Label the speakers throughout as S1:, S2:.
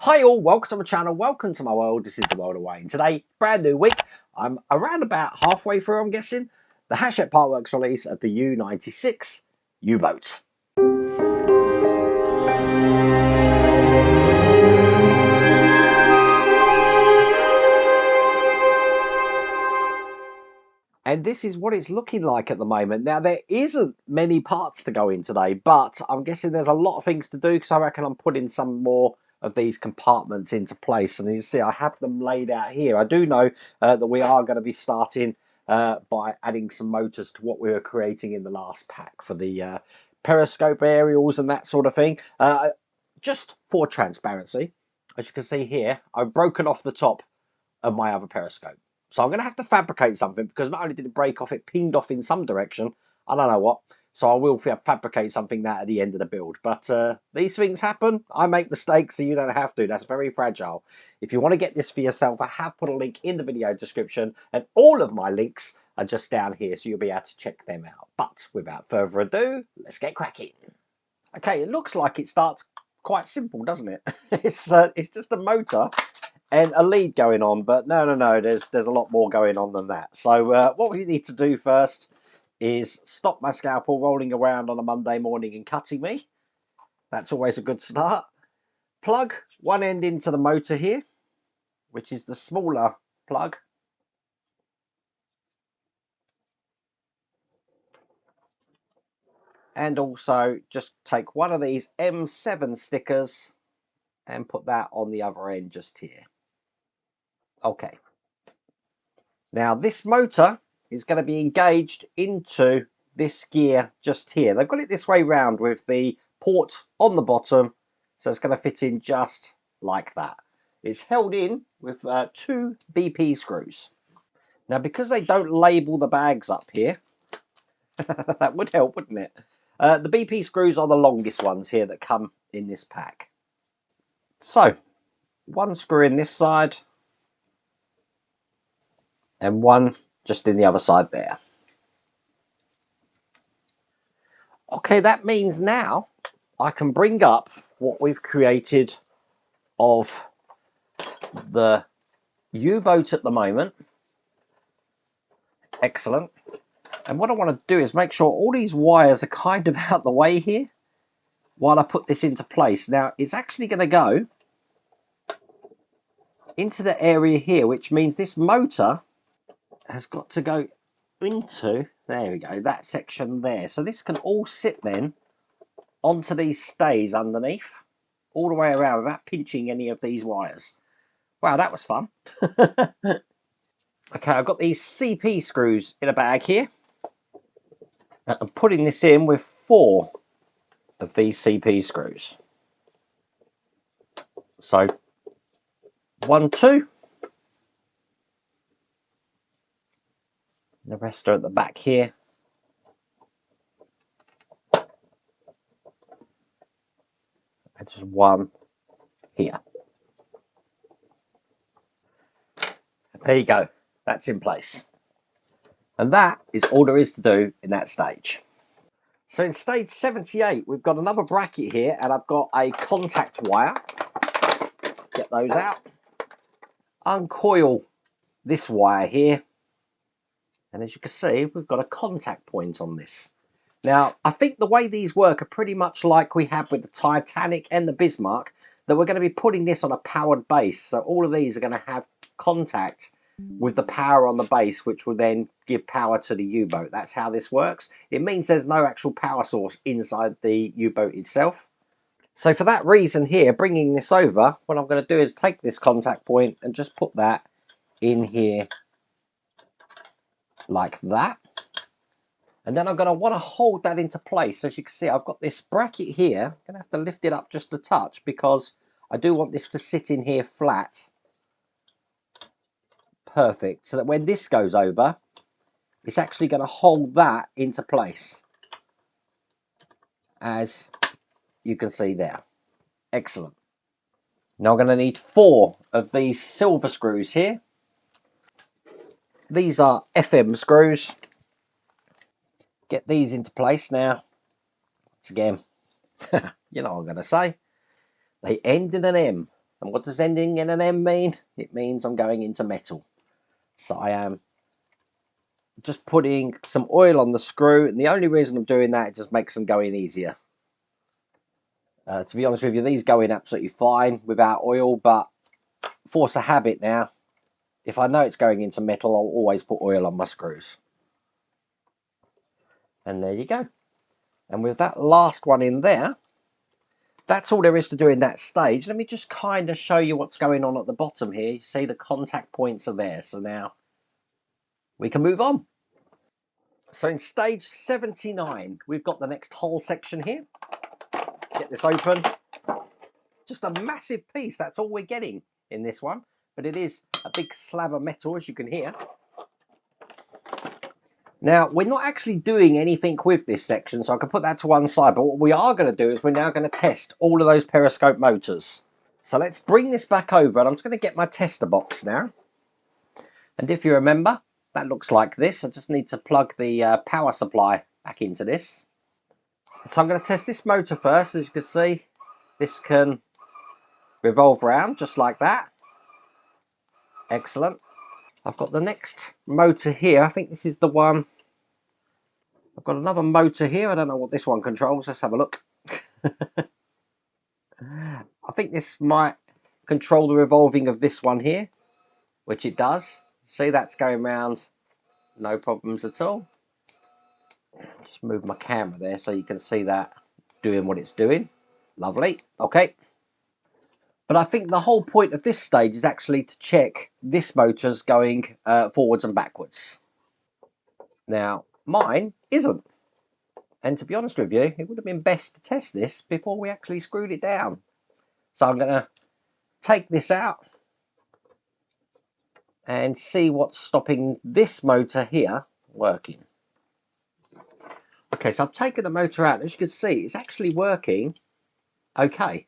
S1: Hi all, welcome to my channel, welcome to my world. This is the world of Wayne. Today, brand new week. I'm around about halfway through, I'm guessing, the Hachette Partworks release of the U96 U-Boat. And this is what it's looking like at the moment. Now, there isn't many parts to go in today, but I'm guessing there's a lot of things to do because I reckon I'm putting some more of these compartments into place. And you see, I have them laid out here. I do know that we are going to be starting by adding some motors to what we were creating in the last pack for the periscope aerials and that sort of thing. Just for transparency, as you can see here, I've broken off the top of my other periscope. So I'm going to have to fabricate something because not only did it break off, it pinged off in some direction. I don't know what. So I will fabricate something that at the end of the build. But these things happen. I make mistakes, so you don't have to. That's very fragile. If you want to get this for yourself, I have put a link in the video description. And all of my links are just down here, so you'll be able to check them out. But without further ado, let's get cracking. Okay, it looks like it starts quite simple, doesn't it? It's just a motor and a lead going on, but no, there's a lot more going on than that. So what we need to do first is stop my scalpel rolling around on a Monday morning and cutting me. That's always a good start. Plug one end into the motor here, which is the smaller plug. And also just take one of these M7 stickers and put that on the other end just here. Okay. Now this motor is going to be engaged into this gear just here. They've got it this way round with the port on the bottom, so it's going to fit in just like that. It's held in with 2 BP screws. Now because they don't label the bags up here, that would help, wouldn't it? The BP screws are the longest ones here that come in this pack. So, one screw in this side, and one just in the other side there. Okay, that means now I can bring up what we've created of the U-Boat at the moment. Excellent. And what I want to do is make sure all these wires are kind of out the way here while I put this into place. Now, it's actually going to go into the area here, which means this motor has got to go into, there we go, that section there. So this can all sit then onto these stays underneath, all the way around without pinching any of these wires. Wow, that was fun. Okay, I've got these CP screws in a bag here. I'm putting this in with 4 of these CP screws. So, 1, 2. The rest are at the back here. And just 1 here. There you go. That's in place. And that is all there is to do in that stage. So in stage 78, we've got another bracket here, and I've got a contact wire. Get those out. Uncoil this wire here. And as you can see, we've got a contact point on this. Now, I think the way these work are pretty much like we had with the Titanic and the Bismarck, that we're going to be putting this on a powered base. So all of these are going to have contact with the power on the base, which will then give power to the U-Boat. That's how this works. It means there's no actual power source inside the U-Boat itself. So for that reason here, bringing this over, what I'm going to do is take this contact point and just put that in here like that. And then I'm going to want to hold that into place. So as you can see, I've got this bracket here. I'm going to have to lift it up just a touch because I do want this to sit in here flat. Perfect. So that when this goes over, it's actually going to hold that into place. As you can see there. Excellent. Now I'm going to need 4 of these silver screws here. These are FM screws. Get these into place now. Once again, you know what I'm going to say. They end in an M. And what does ending in an M mean? It means I'm going into metal. So I am just putting some oil on the screw, and the only reason I'm doing that, it just makes them go in easier. To be honest with you, these go in absolutely fine without oil, but force of habit now, if I know it's going into metal, I'll always put oil on my screws. And there you go. And with that last one in there, that's all there is to do in that stage. Let me just kind of show you what's going on at the bottom here. You see the contact points are there. So now we can move on. So in stage 79, we've got the next hull section here. Get this open. Just a massive piece. That's all we're getting in this one. But it is a big slab of metal, as you can hear. Now, we're not actually doing anything with this section, so I can put that to one side. But what we are going to do is we're now going to test all of those periscope motors. So let's bring this back over, and I'm just going to get my tester box now. And if you remember, that looks like this. I just need to plug the power supply back into this. So I'm going to test this motor first. As you can see, this can revolve around just like that. Excellent. I've got the next motor here. I think this is the one. I've got another motor here. I don't know what this one controls. Let's have a look. I think this might control the revolving of this one here, which it does. See, that's going round, no problems at all. Just move my camera there so you can see that doing what it's doing. Lovely. Okay. But I think the whole point of this stage is actually to check this motor's going forwards and backwards. Now, mine isn't. And to be honest with you, it would have been best to test this before we actually screwed it down. So I'm going to take this out and see what's stopping this motor here working. Okay, so I've taken the motor out. As you can see, it's actually working okay.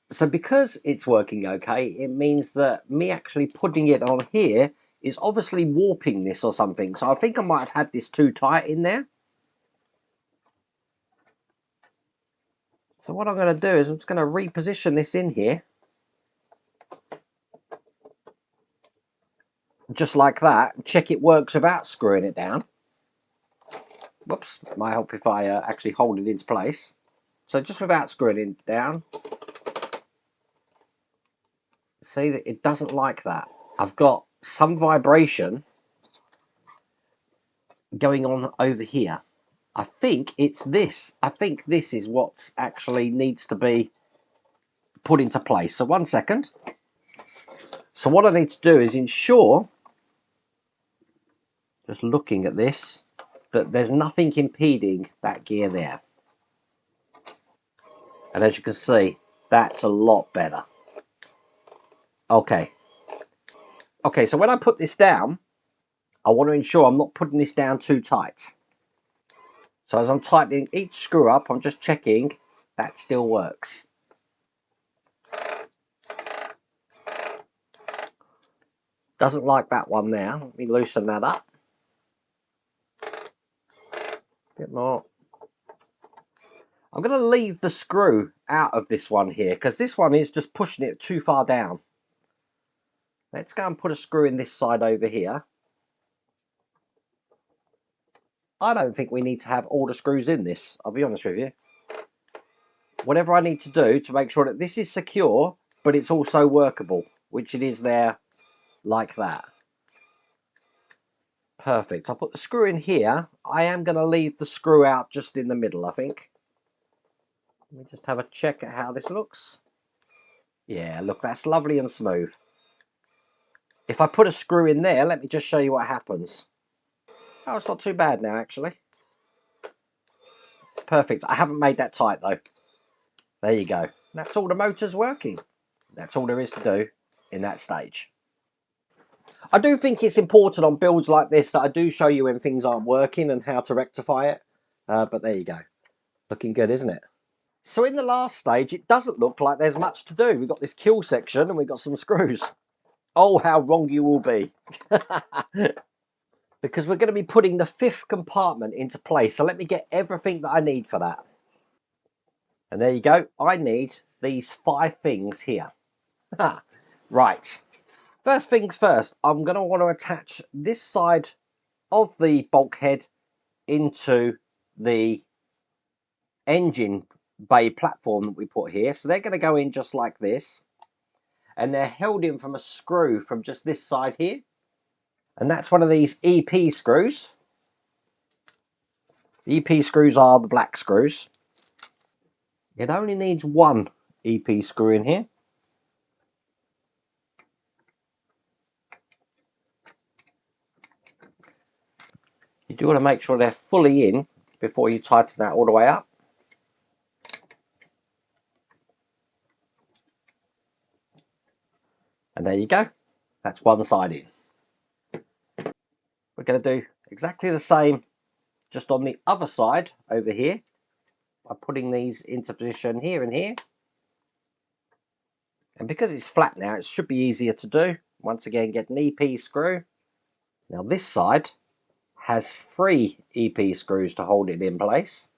S1: So because it's working okay, it means that me actually putting it on here is obviously warping this or something. So I think I might have had this too tight in there. So what I'm going to do is I'm just going to reposition this in here. Just like that. Check it works without screwing it down. Whoops, might help if I actually hold it into place. So just without screwing it down. See that it doesn't like that. I've got some vibration going on over here. I think it's this. I think this is what actually needs to be put into place. So 1 second. So what I need to do is ensure, just looking at this, that there's nothing impeding that gear there. And as you can see, that's a lot better. Okay. Okay, so when I put this down, I want to ensure I'm not putting this down too tight. So as I'm tightening each screw up, I'm just checking that still works. Doesn't like that one there. Let me loosen that up. A bit more. I'm going to leave the screw out of this one here because this one is just pushing it too far down. Let's go and put a screw in this side over here. I don't think we need to have all the screws in this, I'll be honest with you. Whatever I need to do to make sure that this is secure, but it's also workable, which it is there like that. Perfect. I'll put the screw in here. I am going to leave the screw out just in the middle, I think. Let me just have a check at how this looks. Yeah, look, that's lovely and smooth. If I put a screw in there, let me just show you what happens. Oh, it's not too bad now, actually. Perfect. I haven't made that tight, though. There you go. That's all the motor's working. That's all there is to do in that stage. I do think it's important on builds like this that I do show you when things aren't working and how to rectify it. But there you go. Looking good, isn't it? So in the last stage, it doesn't look like there's much to do. We've got this kill section and we've got some screws. Oh, how wrong you will be. Because we're going to be putting the 5th compartment into place. So let me get everything that I need for that. And there you go. I need these 5 things here. Right, first things first, I'm going to want to attach this side of the bulkhead into the engine bay platform that we put here. So they're going to go in just like this, and they're held in from a screw from just this side here, and that's one of these EP screws. The EP screws are the black screws. It only needs one EP screw in here. You do want to make sure they're fully in before you tighten that all the way up. And there you go. That's one side in. We're going to do exactly the same just on the other side over here by putting these into position here and here. And because it's flat now, it should be easier to do. Once again, get an EP screw. Now this side has 3 EP screws to hold it in place.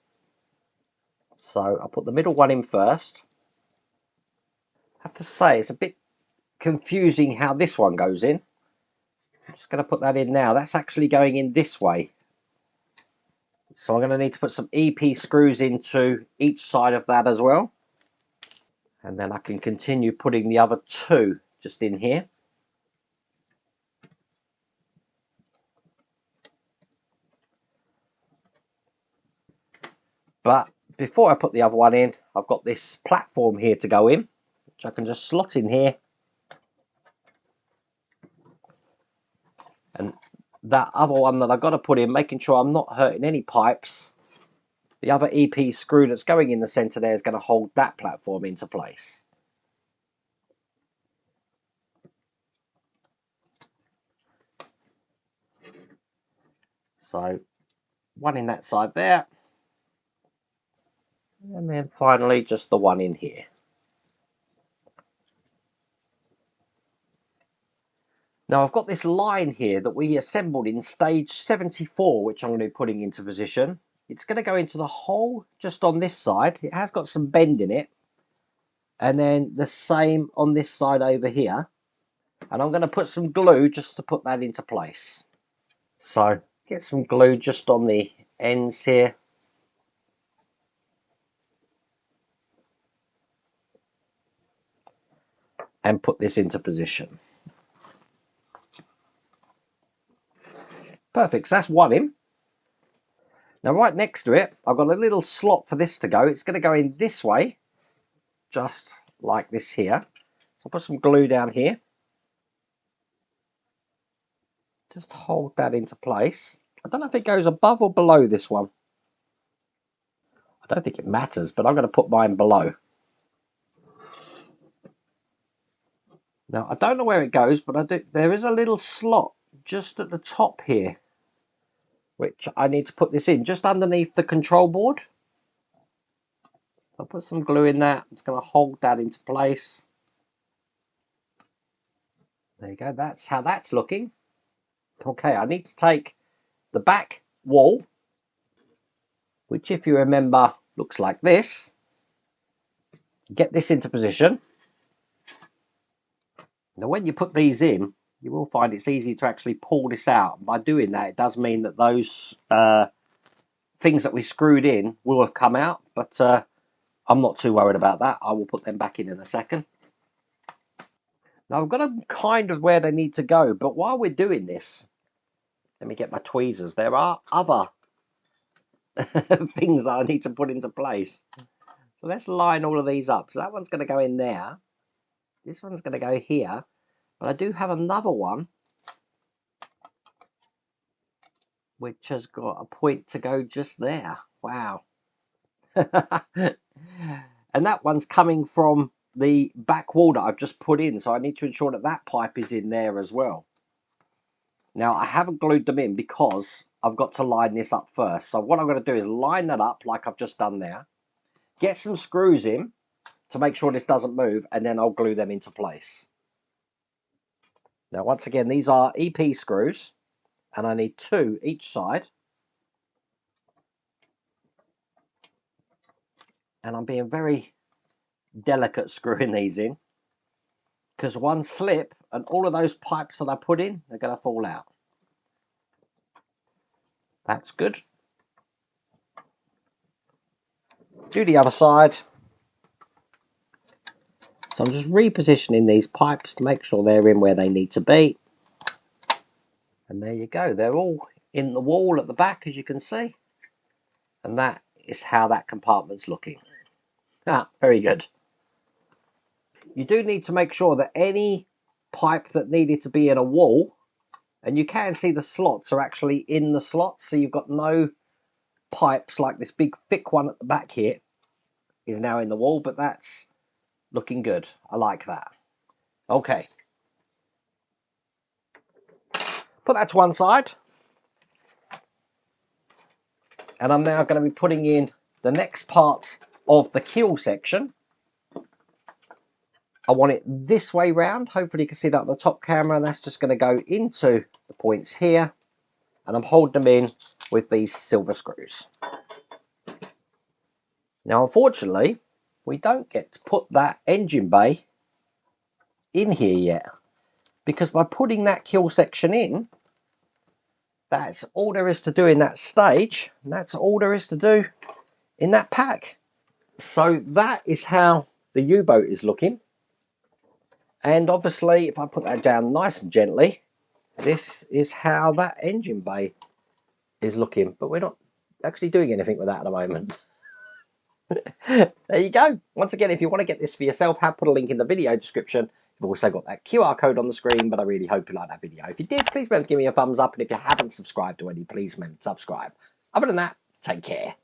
S1: So I'll put the middle one in first. I have to say, it's a bit confusing how this one goes in. I'm just going to put that in now. That's actually going in this way. So I'm going to need to put some EP screws into each side of that as well. And then I can continue putting the other 2 just in here. But before I put the other one in, I've got this platform here to go in, which I can just slot in here. And that other one that I've got to put in, making sure I'm not hurting any pipes, the other EP screw that's going in the center there is going to hold that platform into place. So one in that side there, and then finally just the one in here. Now I've got this line here that we assembled in stage 74, which I'm going to be putting into position. It's going to go into the hole just on this side. It has got some bend in it. And then the same on this side over here. And I'm going to put some glue just to put that into place. So get some glue just on the ends here. And put this into position. Perfect, so that's one in. Now right next to it, I've got a little slot for this to go. It's going to go in this way, just like this here. So I'll put some glue down here. Just hold that into place. I don't know if it goes above or below this one. I don't think it matters, but I'm going to put mine below. Now, I don't know where it goes, but there is a little slot just at the top here, which I need to put this in, just underneath the control board. I'll put some glue in that. It's going to hold that into place. There you go. That's how that's looking. Okay, I need to take the back wall, which if you remember looks like this. Get this into position. Now when you put these in, you will find it's easy to actually pull this out. By doing that, it does mean that those things that we screwed in will have come out, but I'm not too worried about that. I will put them back in a second. Now I've got them kind of where they need to go, but while we're doing this, let me get my tweezers. There are other things that I need to put into place. So let's line all of these up. So that one's going to go in there. This one's going to go here. But I do have another one which has got a point to go just there. Wow. And that one's coming from the back wall that I've just put in. So I need to ensure that that pipe is in there as well. Now I haven't glued them in because I've got to line this up first. So what I'm going to do is line that up like I've just done there. Get some screws in to make sure this doesn't move, and then I'll glue them into place. Now once again, these are EP screws, and I need 2 each side. And I'm being very delicate screwing these in, because one slip and all of those pipes that I put in are going to fall out. That's good. Do the other side. So I'm just repositioning these pipes to make sure they're in where they need to be. And there you go. They're all in the wall at the back, as you can see. And that is how that compartment's looking. Ah, very good. You do need to make sure that any pipe that needed to be in a wall, and you can see the slots are actually in the slots, so you've got no pipes like this big thick one at the back here is now in the wall, but that's looking good. I like that. Okay. Put that to one side. And I'm now going to be putting in the next part of the keel section. I want it this way round. Hopefully you can see that on the top camera. And that's just going to go into the points here. And I'm holding them in with these silver screws. Now, unfortunately, we don't get to put that engine bay in here yet. Because by putting that keel section in, that's all there is to do in that stage. And that's all there is to do in that pack. So that is how the U-Boat is looking. And obviously, if I put that down nice and gently, this is how that engine bay is looking. But we're not actually doing anything with that at the moment. There you go. Once again, if you want to get this for yourself, I'll put a link in the video description. You've also got that QR code on the screen, but I really hope you like that video. If you did, please remember to give me a thumbs up. And if you haven't subscribed already, please remember to subscribe. Other than that, take care.